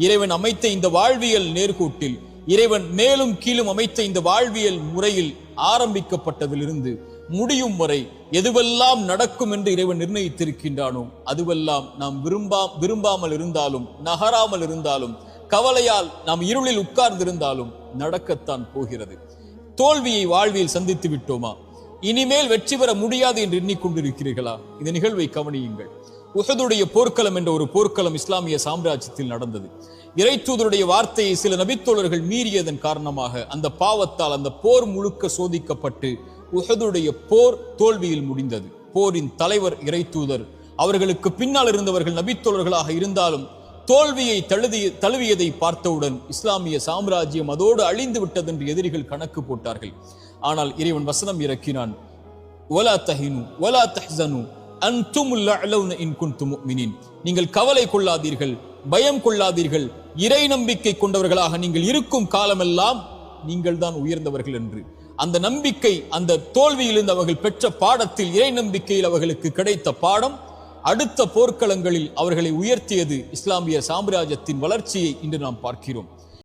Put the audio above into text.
இறைவன் அமைத்த இந்த வாழ்வியல் நேர்கோட்டில், இறைவன் மேலும் கீழும் அமைத்த இந்த வாழ்வியல் முறையில் ஆரம்பிக்கப்பட்டதிலிருந்து முடியும் வரை எதுவெல்லாம் நடக்கும் என்று இறைவன் நிர்ணயித்திருக்கின்றானோ அதுவெல்லாம் நாம் விரும்பாமல் இருந்தாலும், நகராமல் இருந்தாலும், கவலையால் நாம் இருளில் உட்கார்ந்திருந்தாலும் நடக்கத்தான் போகிறது. தோல்வியை வாழ்வியல் சந்தித்து விட்டோமா? இனிமேல் வெற்றி பெற முடியாது என்று எண்ணிக்கொண்டிருக்கிறீர்களா? இந்த நிகழ்வை கவனியுங்கள். உஹதுடைய போர்க்களம் என்ற ஒரு போர்க்களம் இஸ்லாமிய சாம்ராஜ்யத்தில் நடந்தது. இறைத்தூதருடைய வார்த்தையை சில நபித்தோழர்கள் மீறியதன் காரணமாக அந்த பாவத்தால் அந்த போர் முழுக்க சோதிக்கப்பட்டு உஹதுடைய போர் தோல்வியில் முடிந்தது. போரின் தலைவர் இறைத்தூதர், அவர்களுக்கு பின்னால் இருந்தவர்கள் நபித்தோழர்களாக இருந்தாலும் தோல்வியை தழுவியதை பார்த்தவுடன் இஸ்லாமிய சாம்ராஜ்யம் அதோடு அழிந்து விட்டது என்று எதிரிகள் கணக்கு போட்டார்கள். ஆனால் இறைவன் வசனம் இறக்கினான், வலா தஹினு வலா தஹ்ஸனு அன்துமுல் அலௌன இன் குன்தும் முஃமினீன். நீங்கள் கவலை கொள்ளாதீர்கள், பயம் கொள்ளாதீர்கள், இறை நம்பிக்கை கொண்டவர்களாக நீங்கள் இருக்கும் காலமெல்லாம் நீங்கள் தான் உயர்ந்தவர்கள் என்று. அந்த நம்பிக்கை, அந்த தோல்வியிலிருந்து அவர்கள் பெற்ற பாடத்தில், இறை நம்பிக்கையில் அவர்களுக்கு கிடைத்த பாடம் அடுத்த போர்க்களங்களில் அவர்களை உயர்த்தியது. இஸ்லாமிய சாம்ராஜ்யத்தின் வளர்ச்சியை இன்று நாம் பார்க்கிறோம்.